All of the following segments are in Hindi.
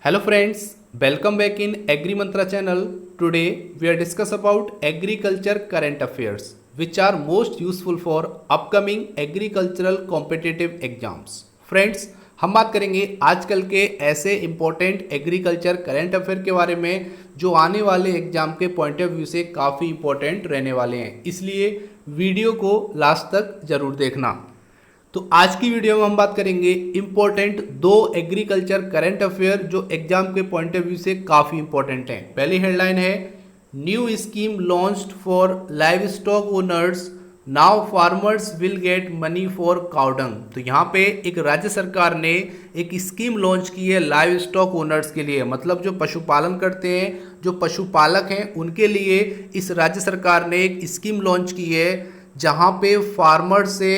Hello friends, welcome back in Agri Mantra channel. Today we are discuss about agriculture current affairs which are most useful for upcoming agricultural competitive exams. Friends, हम बात करेंगे आजकल के ऐसे इम्पोर्टेंट एग्रीकल्चर करंट अफेयर के बारे में जो आने वाले एग्जाम के पॉइंट ऑफ व्यू से काफ़ी इम्पोर्टेंट रहने वाले हैं, इसलिए वीडियो को लास्ट तक जरूर देखना। तो आज की वीडियो में हम बात करेंगे इंपॉर्टेंट दो एग्रीकल्चर करंट अफेयर जो एग्जाम के पॉइंट ऑफ व्यू से काफ़ी इंपॉर्टेंट हैं। पहली हेडलाइन है new scheme launched for live stock owners, now farmers will get money for cow dung. तो यहाँ पे एक राज्य सरकार ने एक स्कीम लॉन्च की है लाइव स्टॉक ओनर्स के लिए, मतलब जो पशुपालन करते हैं, जो पशुपालक हैं, उनके लिए इस राज्य सरकार ने एक स्कीम लॉन्च की है जहाँ पे फार्मर से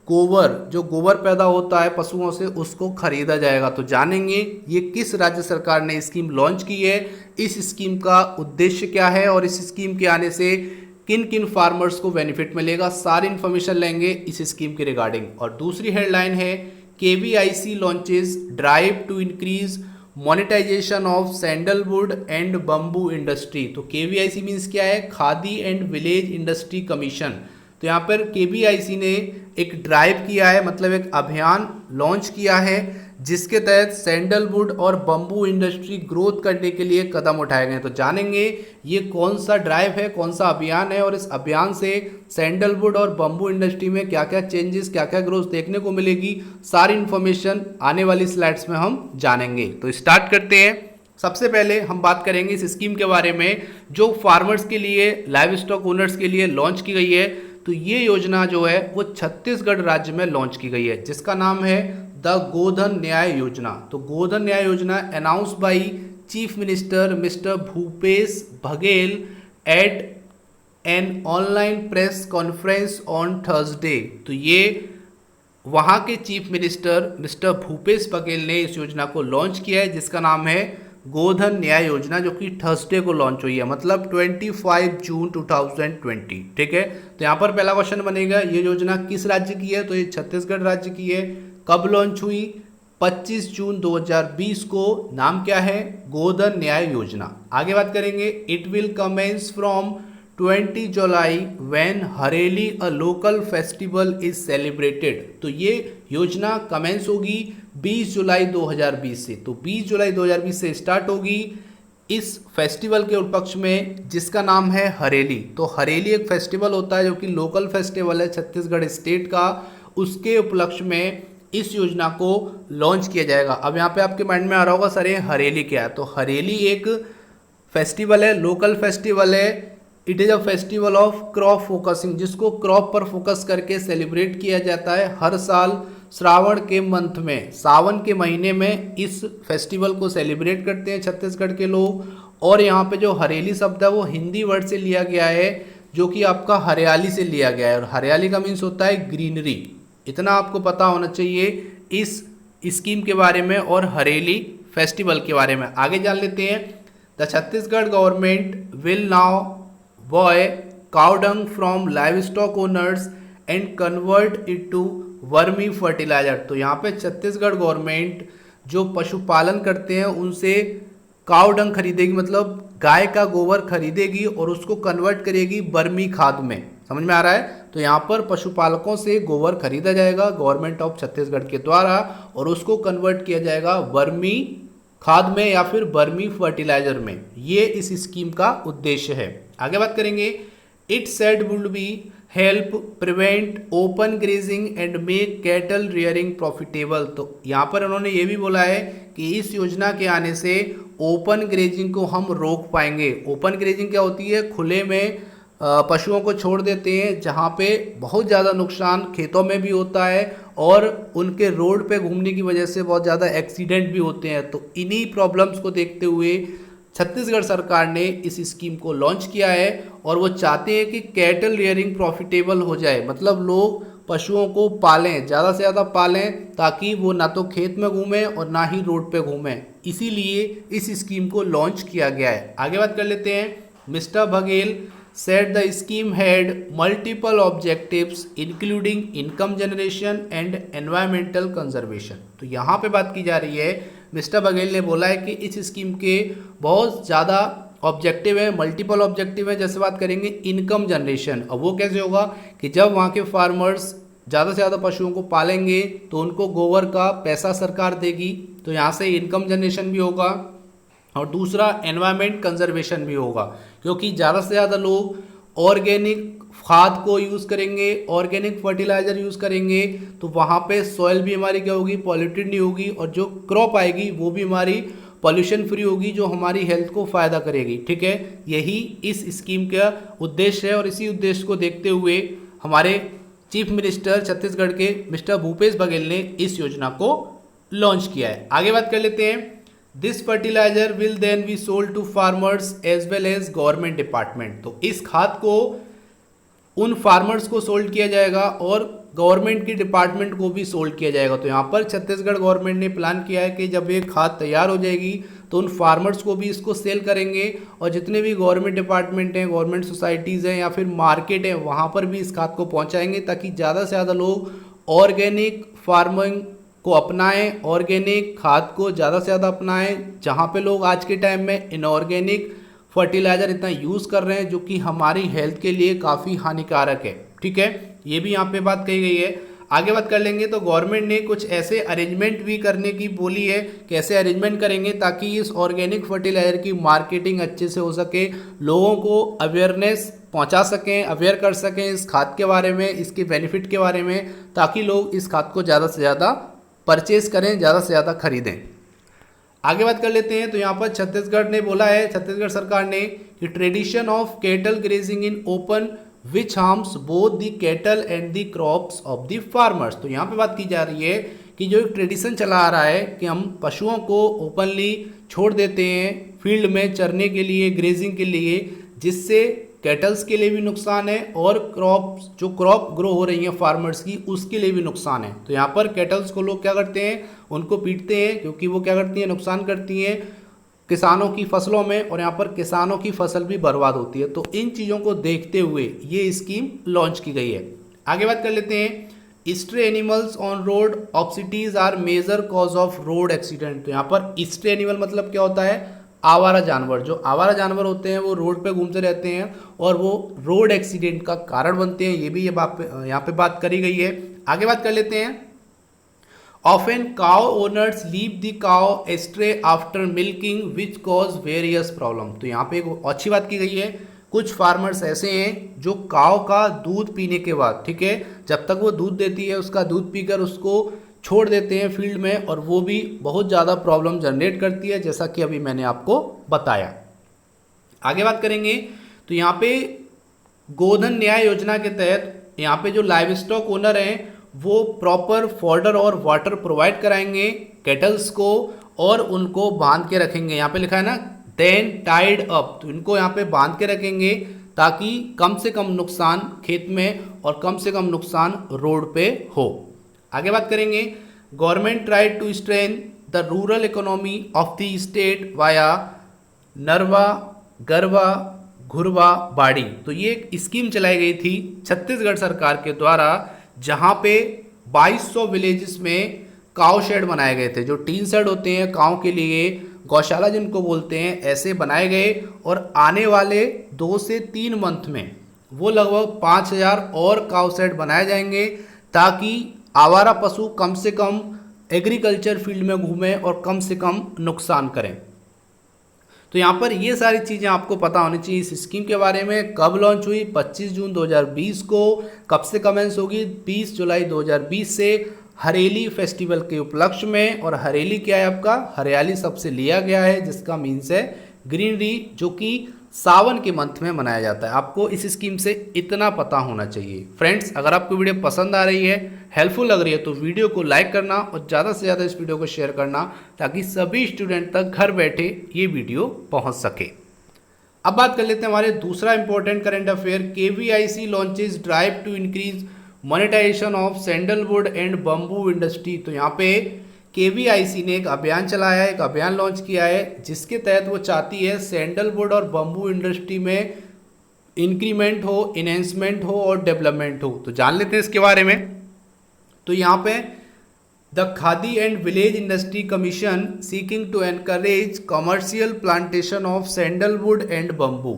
गोबर, जो गोबर पैदा होता है पशुओं से, उसको खरीदा जाएगा। तो जानेंगे ये किस राज्य सरकार ने स्कीम लॉन्च की है, इस स्कीम का उद्देश्य क्या है और इस स्कीम के आने से किन किन फार्मर्स को बेनिफिट मिलेगा, सारी इन्फॉर्मेशन लेंगे इस स्कीम के रिगार्डिंग। और दूसरी हेडलाइन है KVIC launches drive to increase monetization of sandalwood and bamboo industry. तो KVIC मीन्स क्या है? Khadi and village industry commission. तो यहाँ पर KVIC ने एक ड्राइव किया है, मतलब एक अभियान लॉन्च किया है जिसके तहत सैंडलवुड और बम्बू इंडस्ट्री ग्रोथ करने के लिए कदम उठाए गए हैं। तो जानेंगे ये कौन सा ड्राइव है, कौन सा अभियान है और इस अभियान से सैंडलवुड और बम्बू इंडस्ट्री में क्या क्या चेंजेस, क्या क्या ग्रोथ देखने को मिलेगी, सारी इन्फॉर्मेशन आने वाली स्लाइड्स में हम जानेंगे। तो स्टार्ट करते हैं। सबसे पहले हम बात करेंगे इस स्कीम के बारे में जो फार्मर्स के लिए, लाइव स्टॉक ओनर्स के लिए लॉन्च की गई है। तो ये योजना जो है वो छत्तीसगढ़ राज्य में लॉन्च की गई है जिसका नाम है द गोधन न्याय योजना। तो Godhan Nyay Yojana announce by chief minister mister Bhupesh Baghel at an online press conference on Thursday. तो ये वहाँ के chief minister mister Bhupesh Baghel ने इस योजना को लॉन्च किया है जिसका नाम है गोधन न्याय योजना, जो कि थर्सडे को लॉन्च हुई है, मतलब 25 जून 2020। ठीक है, तो यहाँ पर पहला क्वेश्चन बनेगा ये योजना किस राज्य की है? तो ये छत्तीसगढ़ राज्य की है। कब लॉन्च हुई? 25 जून 2020 को। नाम क्या है? गोधन न्याय योजना। आगे बात करेंगे it will commence from 20 July when Hareli a local festival is celebrated. तो ये योजना कमेंस होगी 20 जुलाई 2020 से। तो 20 जुलाई 2020 से स्टार्ट होगी इस फेस्टिवल के उपलक्ष्य में जिसका नाम है हरेली। तो हरेली एक फेस्टिवल होता है जो कि लोकल फेस्टिवल है छत्तीसगढ़ स्टेट का, उसके उपलक्ष्य में इस योजना को लॉन्च किया जाएगा। अब यहाँ पे आपके माइंड में आ रहा होगा सर ये हरेली क्या है? तो हरेली एक फेस्टिवल है, लोकल फेस्टिवल है। It is a festival of crop focusing, जिसको क्रॉप पर फोकस करके सेलिब्रेट किया जाता है हर साल श्रावण के मंथ में, सावन के महीने में इस फेस्टिवल को सेलिब्रेट करते हैं छत्तीसगढ़ के लोग। और यहाँ पे जो हरेली शब्द है वो हिंदी वर्ड से लिया गया है जो कि आपका हरियाली से लिया गया है, और हरियाली का मीन्स होता है ग्रीनरी। इतना आपको पता होना चाहिए इस स्कीम के बारे में और हरेली फेस्टिवल के बारे में। आगे जान लेते हैं। The Chhattisgarh government will now buy cow dung from livestock owners and convert it to vermi fertilizer. तो यहाँ पे छत्तीसगढ़ गवर्नमेंट जो पशुपालन करते हैं उनसे काउ डंग खरीदेगी, मतलब गाय का गोबर खरीदेगी और उसको कन्वर्ट करेगी वर्मी खाद में। समझ में आ रहा है? तो यहाँ पर पशुपालकों से गोबर खरीदा जाएगा गवर्नमेंट ऑफ छत्तीसगढ़ के द्वारा और उसको कन्वर्ट किया जाएगा वर्मी खाद में या फिर वर्मी फर्टिलाइजर में। ये इस स्कीम का उद्देश्य है। आगे बात करेंगे it said would be help prevent open grazing and make cattle rearing profitable. तो यहाँ पर उन्होंने ये भी बोला है कि इस योजना के आने से ओपन ग्रेजिंग को हम रोक पाएंगे। ओपन ग्रेजिंग क्या होती है? खुले में पशुओं को छोड़ देते हैं जहाँ पे बहुत ज़्यादा नुकसान खेतों में भी होता है और उनके रोड पे घूमने की वजह से बहुत ज़्यादा एक्सीडेंट भी होते हैं। तो इन्हीं प्रॉब्लम्स को देखते हुए छत्तीसगढ़ सरकार ने इस स्कीम को लॉन्च किया है और वो चाहते हैं कि कैटल रियरिंग प्रॉफिटेबल हो जाए, मतलब लोग पशुओं को पालें, ज़्यादा से ज़्यादा पालें ताकि वो ना तो खेत में घूमें और ना ही रोड पे घूमें। इसीलिए इस स्कीम को लॉन्च किया गया है। आगे बात कर लेते हैं। Mister Baghel said the scheme had multiple objectives including income generation and environmental conservation। तो यहाँ पे बात की जा रही है मिस्टर बघेल ने बोला है कि इस स्कीम के बहुत ज़्यादा ऑब्जेक्टिव है, मल्टीपल ऑब्जेक्टिव है। जैसे बात करेंगे इनकम जनरेशन, अब वो कैसे होगा कि जब वहाँ के फार्मर्स ज़्यादा से ज़्यादा पशुओं को पालेंगे तो उनको गोबर का पैसा सरकार देगी, तो यहाँ से इनकम जनरेशन भी होगा। और दूसरा एनवायरनमेंट कंजर्वेशन भी होगा, क्योंकि ज़्यादा से ज़्यादा लोग ऑर्गेनिक खाद को यूज़ करेंगे, ऑर्गेनिक फर्टिलाइज़र यूज़ करेंगे, तो वहाँ पे सॉइल भी हमारी क्या होगी, पॉल्यूटेड नहीं होगी, और जो क्रॉप आएगी वो भी हमारी पॉल्यूशन फ्री होगी, जो हमारी हेल्थ को फ़ायदा करेगी। ठीक है, यही इस स्कीम का उद्देश्य है, और इसी उद्देश्य को देखते हुए हमारे चीफ मिनिस्टर छत्तीसगढ़ के मिस्टर भूपेश बघेल ने इस योजना को लॉन्च किया है। आगे बात कर लेते हैं। This fertilizer will then be sold to farmers as well as government department, तो इस खाद को उन फार्मर्स को सोल्ड किया जाएगा और गवर्नमेंट की डिपार्टमेंट को भी सोल्ड किया जाएगा। तो यहाँ पर छत्तीसगढ़ गवर्नमेंट ने प्लान किया है कि जब ये खाद तैयार हो जाएगी तो उन फार्मर्स को भी इसको सेल करेंगे, और जितने भी गवर्नमेंट डिपार्टमेंट हैं, गवर्नमेंट सोसाइटीज़ हैं या फिर मार्केट है, वहाँ पर भी इस खाद को पहुँचाएंगे, ताकि ज़्यादा से ज़्यादा लोग ऑर्गेनिक फार्मिंग को अपनाएं, ऑर्गेनिक खाद को ज़्यादा से ज़्यादा अपनाएं। जहाँ पे लोग आज के टाइम में इनऑर्गेनिक फर्टिलाइज़र इतना यूज़ कर रहे हैं जो कि हमारी हेल्थ के लिए काफ़ी हानिकारक है। ठीक है, ये भी यहाँ पे बात कही गई है। आगे बात कर लेंगे तो गवर्नमेंट ने कुछ ऐसे अरेंजमेंट भी करने की बोली है, कैसे अरेंजमेंट करेंगे ताकि इस ऑर्गेनिक फर्टिलाइज़र की मार्केटिंग अच्छे से हो सके, लोगों को अवेयरनेस पहुंचा सकें, अवेयर कर सकें इस खाद के बारे में, इसके बेनिफिट के बारे में, ताकि लोग इस खाद को ज़्यादा से ज़्यादा परचेज करें, ज़्यादा से ज़्यादा खरीदें। आगे बात कर लेते हैं तो यहाँ पर छत्तीसगढ़ ने बोला है, छत्तीसगढ़ सरकार ने, कि tradition of cattle grazing in open which harms both the cattle and the crops of the farmers. तो यहाँ पे बात की जा रही है कि जो एक ट्रेडिशन चला आ रहा है कि हम पशुओं को ओपनली छोड़ देते हैं फील्ड में चरने के लिए, ग्रेजिंग के लिए, जिससे कैटल्स के लिए भी नुकसान है और क्रॉप ग्रो हो रही है फार्मर्स की, उसके लिए भी नुकसान है। तो यहाँ पर कैटल्स को लोग क्या करते हैं, उनको पीटते हैं, क्योंकि वो क्या करती हैं, नुकसान करती हैं किसानों की फसलों में, और यहाँ पर किसानों की फसल भी बर्बाद होती है। तो इन चीज़ों को देखते हुए ये स्कीम लॉन्च की गई है। आगे बात कर लेते हैं। Stray animals on road of cities are major cause of road accident. तो यहाँ पर स्ट्रे एनिमल मतलब क्या होता है, आवारा जानवर। जो आवारा जानवर होते हैं वो रोड पे घूमते रहते हैं और वो रोड एक्सीडेंट का कारण बनते हैं, ये भी यहाँ पे बात करी गई है। आगे बात कर लेते हैं। Often cow owners leave the cow astray after milking which cause various problem। तो यहाँ पे एक अच्छी बात की गई है, कुछ फार्मर्स ऐसे हैं जो काव का दूध पीने के बाद, ठीक है, जब तक वो दूध देती है उसका दूध पीकर उसको छोड़ देते हैं फील्ड में, और वो भी बहुत ज़्यादा प्रॉब्लम जनरेट करती है, जैसा कि अभी मैंने आपको बताया। आगे बात करेंगे तो यहाँ पे गोधन न्याय योजना के तहत यहाँ पे जो लाइव स्टॉक ओनर हैं वो प्रॉपर फॉडर और वाटर प्रोवाइड कराएंगे कैटल्स को और उनको बांध के रखेंगे। यहाँ पे लिखा है ना, देन टाइड अप, तो इनको यहाँ पे बांध के रखेंगे ताकि कम से कम नुकसान खेत में और कम से कम नुकसान रोड पे हो। आगे बात करेंगे। Government tried to strengthen the rural economy of the state via Narwa, Garwa, Ghurwa, Bari. तो ये एक स्कीम चलाई गई थी छत्तीसगढ़ सरकार के द्वारा, जहाँ पे 2200 विलेजेस में काव शेड बनाए गए थे, जो टीन शेड होते हैं काव के लिए, गौशाला जिनको बोलते हैं, ऐसे बनाए गए। और आने वाले 2 से 3 मंथ में वो लगभग 5000 और काव शेड बनाए जाएंगे, ताकि आवारा पशु कम से कम एग्रीकल्चर फील्ड में घूमें और कम से कम नुकसान करें। तो यहाँ पर ये सारी चीज़ें आपको पता होनी चाहिए इस स्कीम के बारे में। कब लॉन्च हुई, 25 जून 2020 को। कब से कमेंस होगी, 20 जुलाई 2020 से, हरेली फेस्टिवल के उपलक्ष्य में। और हरेली क्या है आपका, हरियाली सबसे लिया गया है, जिसका मीन्स है ग्रीनरी, जो कि सावन के मंथ में मनाया जाता है। आपको इस स्कीम से इतना पता होना चाहिए। फ्रेंड्स, अगर आपको वीडियो पसंद आ रही है, हेल्पफुल लग रही है, तो वीडियो को लाइक करना और ज़्यादा से ज़्यादा इस वीडियो को शेयर करना, ताकि सभी स्टूडेंट तक घर बैठे ये वीडियो पहुंच सके। अब बात कर लेते हैं हमारे दूसरा important current affair. KVIC launches drive to increase monetization of sandalwood and bamboo industry. तो यहाँ पे KVIC ने एक अभियान चलाया है, एक अभियान लॉन्च किया है, जिसके तहत वो चाहती है सैंडलवुड और बम्बू इंडस्ट्री में इंक्रीमेंट हो, इन्हेंसमेंट हो और डेवलपमेंट हो। तो जान लेते हैं इसके बारे में। तो यहाँ पे the Khadi and village industry commission seeking to encourage commercial plantation of sandalwood and bamboo.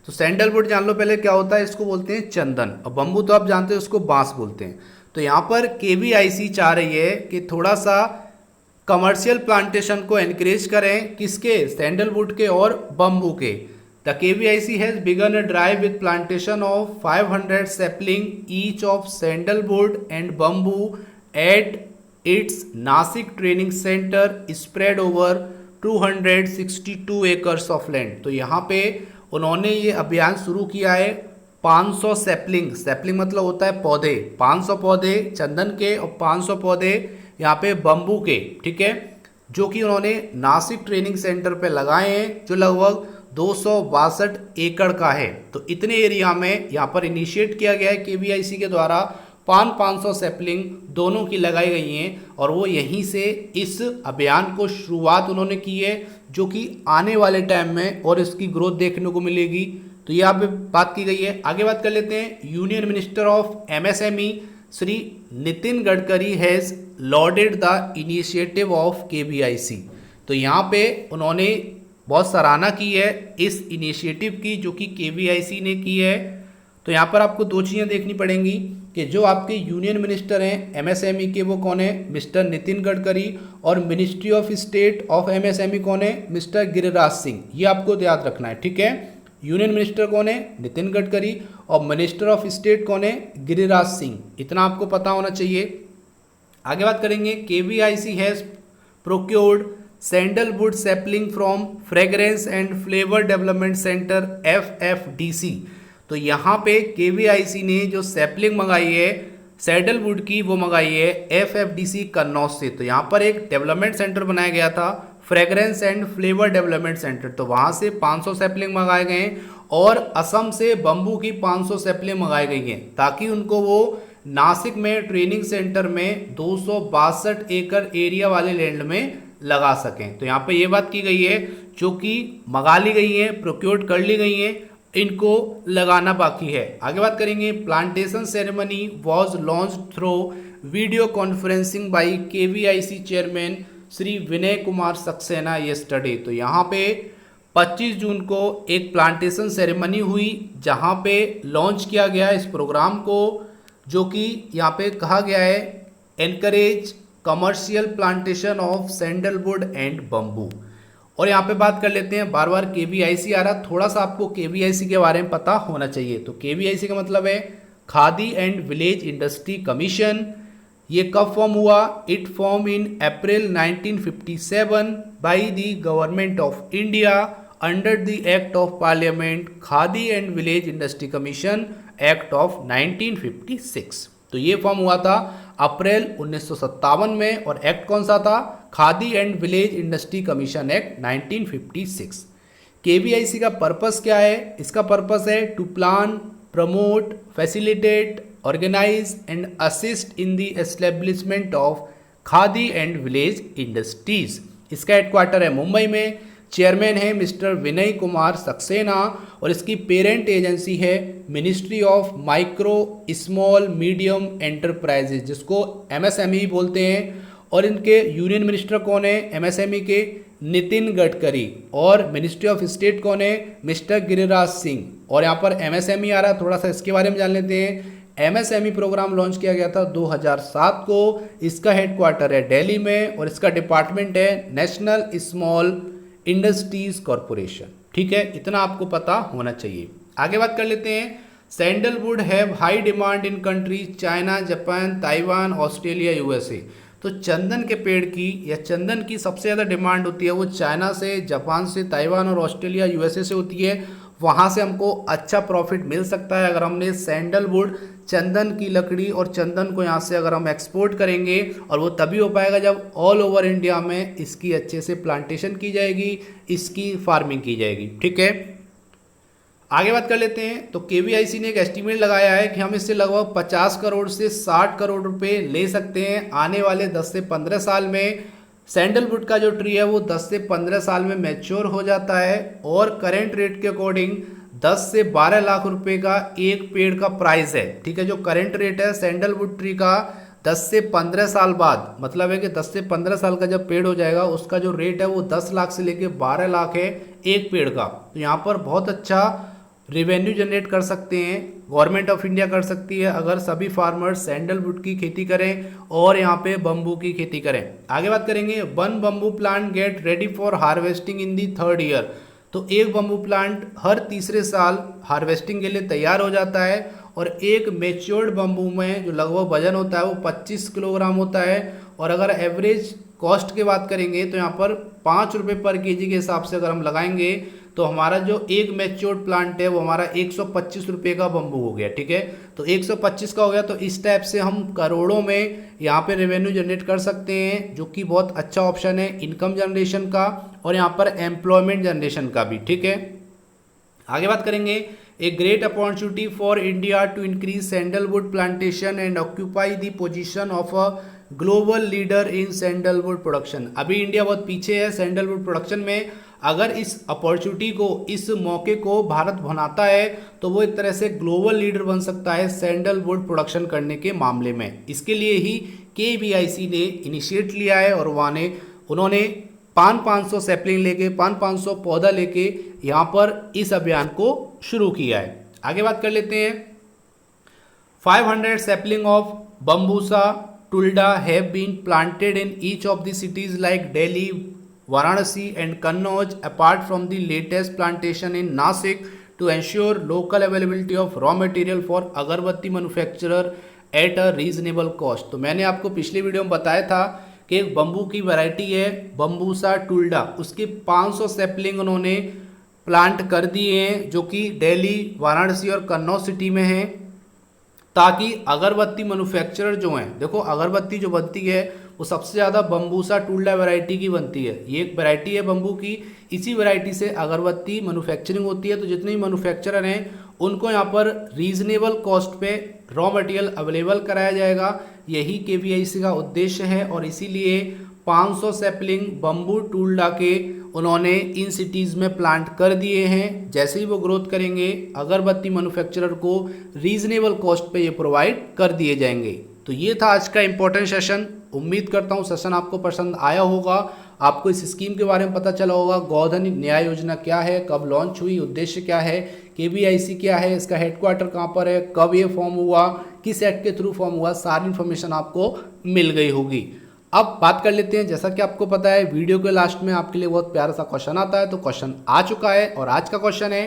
तो सैंडलवुड जान लो पहले क्या होता है, इसको बोलते हैं चंदन, और बम्बू तो आप जानते हो उसको बांस बोलते हैं। तो यहाँ पर केवीआईसी चाह रही है कि थोड़ा सा कमर्शियल प्लांटेशन को एनकरेज करें, किसके, सैंडलवुड के और बम्बू के। The KVIC has begin a drive with plantation of 500 sapling each of sandalwood and bamboo at its Nashik training centre spread over 262 acres of land. तो यहाँ पे उन्होंने ये अभियान शुरू किया है। 500 सैपलिंग, सैपलिंग मतलब होता है पौधे, 500 पौधे चंदन के और 500 पौधे यहाँ पे बम्बू के, ठीक है, जो कि उन्होंने नासिक ट्रेनिंग सेंटर पे लगाए हैं, जो लगभग 262 एकड़ का है। तो इतने एरिया में यहाँ पर इनिशिएट किया गया है केवीआईसी के द्वारा। 500 सैपलिंग दोनों की लगाई गई हैं और वो यहीं से इस अभियान को शुरुआत उन्होंने की है, जो कि आने वाले टाइम में और इसकी ग्रोथ देखने को मिलेगी। तो ये यहाँ पे बात की गई है। आगे बात कर लेते हैं। Union minister of MSME Shri Nitin Gadkari has loaded the initiative of KVIC. तो यहाँ पे उन्होंने बहुत सराहना की है इस इनिशिएटिव की, जो कि केवीआईसी ने की है। तो यहाँ पर आपको दो चीज़ें देखनी पड़ेंगी कि जो आपके यूनियन मिनिस्टर हैं एमएसएमई के, वो कौन है, मिस्टर नितिन गडकरी, और ministry of state of MSME कौन है, मिस्टर गिरिराज सिंह। ये आपको याद रखना है, ठीक है। यूनियन मिनिस्टर कौन है, नितिन गडकरी, और मिनिस्टर ऑफ स्टेट कौन है, गिरिराज सिंह। इतना आपको पता होना चाहिए। आगे बात करेंगे। KVIC has procured sandalwood sapling from fragrance and flavour development centre FFDC। तो यहाँ पे केवीआईसी ने जो सैपलिंग मंगाई है सैंडलवुड की, वो मंगाई है FFDC कन्नौज से। तो यहाँ पर एक डेवलपमेंट सेंटर बनाया गया था, fragrance and flavour development centre. तो वहाँ से 500 सैपलिंग मंगाए गए हैं और असम से बम्बू की 500 सैपलिंग मंगाई गई हैं, ताकि उनको वो नासिक में ट्रेनिंग सेंटर में 262 एकड़ एरिया वाले लैंड में लगा सकें। तो यहाँ पे ये बात की गई है, जो कि मंगा ली गई है, प्रोक्योर्ड कर ली गई है, इनको लगाना बाकी है। आगे बात करेंगे। Plantation ceremony was launch through video conferencing by KVIC chairman Shri Vinay Kumar Saxena yesterday. तो यहाँ पे 25 जून को एक प्लांटेशन सेरेमनी हुई, जहाँ पे लॉन्च किया गया इस प्रोग्राम को, जो कि यहाँ पे कहा गया है encourage commercial plantation of sandalwood and bamboo. और यहाँ पे बात कर लेते हैं, बार बार केवीआईसी आ रहा, थोड़ा सा आपको केवीआईसी के बारे में पता होना चाहिए। तो केवीआईसी का मतलब है Khadi and village industry commission. ये कब फॉर्म हुआ, it form in April 1957 by the government of India under the act of parliament khadi and village industry commission act of 1956। तो ये फॉर्म हुआ था अप्रैल 1957 में, और एक्ट कौन सा था, Khadi and village industry commission act 1956। KVIC का पर्पस क्या है, इसका पर्पस है to plan, promote, facilitate, organise and assist in the establishment of Khadi and village industries. इसका हेडक्वार्टर है मुंबई में। चेयरमैन है मिस्टर विनय कुमार सक्सेना, और इसकी पेरेंट एजेंसी है ministry of micro small medium enterprises, जिसको MSME बोलते हैं। और इनके यूनियन मिनिस्टर कौन है MSME के, नितिन गडकरी, और मिनिस्ट्री ऑफ स्टेट कौन है, मिस्टर गिरिराज सिंह। और यहाँ पर MSME आ रहा है, थोड़ा सा इसके बारे में जान लेते हैं। MSME प्रोग्राम लॉन्च किया गया था 2007 को। इसका हेडक्वार्टर है दिल्ली में, और इसका डिपार्टमेंट है नेशनल स्मॉल इंडस्ट्रीज कॉरपोरेशन। ठीक है, इतना आपको पता होना चाहिए। आगे बात कर लेते हैं। Sandalwood have high demand in countries China, Japan, Taiwan, Australia, USA। तो चंदन के पेड़ की या चंदन की सबसे ज़्यादा डिमांड होती है वो चाइना से, जापान से, ताइवान और ऑस्ट्रेलिया, USA से होती है। वहाँ से हमको अच्छा प्रॉफिट मिल सकता है अगर हमने सैंडलवुड, चंदन की लकड़ी और चंदन को यहाँ से अगर हम एक्सपोर्ट करेंगे, और वो तभी हो पाएगा जब ऑल ओवर इंडिया में इसकी अच्छे से प्लांटेशन की जाएगी, इसकी फार्मिंग की जाएगी। ठीक है, आगे बात कर लेते हैं। तो केवीआईसी ने एक एस्टीमेट लगाया है कि हम इससे लगभग 50 करोड़ से 60 करोड़ रुपए ले सकते हैं आने वाले 10 से 15 साल में। सैंडलवुड का जो ट्री है वो 10 से 15 साल में मैच्योर हो जाता है, और करेंट रेट के अकॉर्डिंग 10 से 12 लाख रुपए का एक पेड़ का प्राइस है। ठीक है, जो करेंट रेट है सैंडलवुड ट्री का 10 से 15 साल बाद, मतलब है कि 10 से 15 साल का जब पेड़ हो जाएगा उसका जो रेट है वो 10 लाख से लेके 12 लाख है एक पेड़ का। तो यहाँ पर बहुत अच्छा रेवेन्यू जनरेट कर सकते हैं, गवर्नमेंट ऑफ इंडिया कर सकती है अगर सभी फार्मर्स सैंडलवुड की खेती करें और यहाँ पे बम्बू की खेती करें। आगे बात करेंगे, one bamboo plant get ready for harvesting in the third year. तो एक बम्बू प्लांट हर तीसरे साल हार्वेस्टिंग के लिए तैयार हो जाता है और एक मेच्योर्ड बम्बू में जो लगभग वजन होता है वो 25 किलोग्राम होता है। और अगर एवरेज कॉस्ट की बात करेंगे तो यहाँ पर 5 रुपये पर केजी के हिसाब से अगर हम लगाएंगे तो हमारा जो एक मैच्योर्ड प्लांट है वो हमारा 125 रुपये का बम्बू हो गया। ठीक है, तो 125 का हो गया। तो इस टाइप से हम करोड़ों में यहाँ पे रेवेन्यू जनरेट कर सकते हैं, जो कि बहुत अच्छा ऑप्शन है इनकम जनरेशन का और यहाँ पर एम्प्लॉयमेंट जनरेशन का भी। ठीक है, आगे बात करेंगे, a great opportunity for India to increase sandalwood plantation and occupy the position of a global leader in sandalwood production. अभी इंडिया बहुत पीछे है सैंडलवुड प्रोडक्शन में। अगर इस अपॉर्चुनिटी को, इस मौके को भारत बनाता है तो वो एक तरह से ग्लोबल लीडर बन सकता है सैंडलवुड प्रोडक्शन करने के मामले में। इसके लिए ही KVIC ने इनिशिएट लिया है और उन्होंने 500 सैपलिंग लेके 500 पौधा लेके यहाँ पर इस अभियान को शुरू किया है। आगे बात कर लेते हैं, 500 sapling of bambusa tulda have been planted in each of the cities like Delhi, Varanasi and Kannauj, apart from the latest plantation in Nasik, to ensure local availability of raw material for अगरबत्ती manufacturer at a reasonable cost. तो मैंने आपको पिछली वीडियो में बताया था कि एक बम्बू की वैरायटी है बम्बूसा टुल्डा, उसके 500 सैपलिंग उन्होंने प्लांट कर दिए हैं जो कि दिल्ली, वाराणसी और कन्नौज सिटी में हैं, ताकि अगरबत्ती मैन्युफैक्चरर जो हैं, देखो अगरबत्ती जो बनती है वो सबसे ज़्यादा बम्बूसा टुल्डा वैरायटी की बनती है। ये एक वैरायटी है बम्बू की, इसी वैरायटी से अगरबत्ती मैन्युफैक्चरिंग होती है। तो जितने भी मैन्युफैक्चरर हैं उनको यहाँ पर रीजनेबल कॉस्ट पे रॉ मटेरियल अवेलेबल कराया जाएगा, यही KVIC का उद्देश्य है। और इसीलिए 500 सैपलिंग बम्बू टुल्डा के उन्होंने इन सिटीज़ में प्लांट कर दिए हैं। जैसे ही वो ग्रोथ करेंगे अगरबत्ती मैन्युफैक्चरर को रीजनेबल कॉस्ट पे ये प्रोवाइड कर दिए जाएंगे। तो ये था आज का इम्पोर्टेंट सेशन। उम्मीद करता हूँ सेशन आपको पसंद आया होगा, आपको इस स्कीम के बारे में पता चला होगा, गोधन न्याय योजना क्या है, कब लॉन्च हुई, उद्देश्य क्या है, KVIC क्या है, इसका हेडक्वार्टर कहाँ पर है, कब ये फॉर्म हुआ, किस एक्ट के थ्रू फॉर्म हुआ, सारी इन्फॉर्मेशन आपको मिल गई होगी। अब बात कर लेते हैं, जैसा कि आपको पता है वीडियो के लास्ट में आपके लिए बहुत प्यारा सा क्वेश्चन आता है, तो क्वेश्चन आ चुका है और आज का क्वेश्चन है,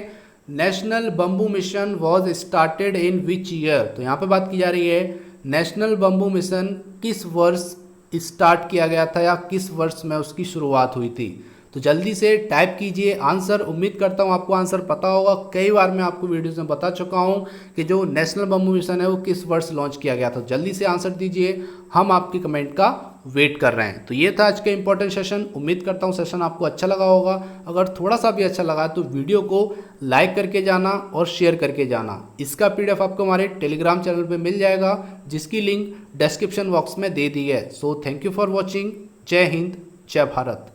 national bamboo mission was started in which year. तो यहाँ पे बात की जा रही है नेशनल बम्बू मिशन किस वर्ष स्टार्ट किया गया था या किस वर्ष में उसकी शुरुआत हुई थी। तो जल्दी से टाइप कीजिए आंसर। उम्मीद करता हूँ आपको आंसर पता होगा, कई बार मैं आपको वीडियोस में बता चुका हूँ कि जो नेशनल बम्बू मिशन है वो किस वर्ष लॉन्च किया गया था। जल्दी से आंसर दीजिए, हम आपके कमेंट का वेट कर रहे हैं। तो ये था आज का इंपॉर्टेंट सेशन। उम्मीद करता हूँ सेशन आपको अच्छा लगा होगा। अगर थोड़ा सा भी अच्छा लगा तो वीडियो को लाइक करके जाना और शेयर करके जाना। इसका PDF आपको हमारे टेलीग्राम चैनल पे मिल जाएगा, जिसकी लिंक डिस्क्रिप्शन बॉक्स में दे दी है। So thank you for watching. जय हिंद, जय भारत।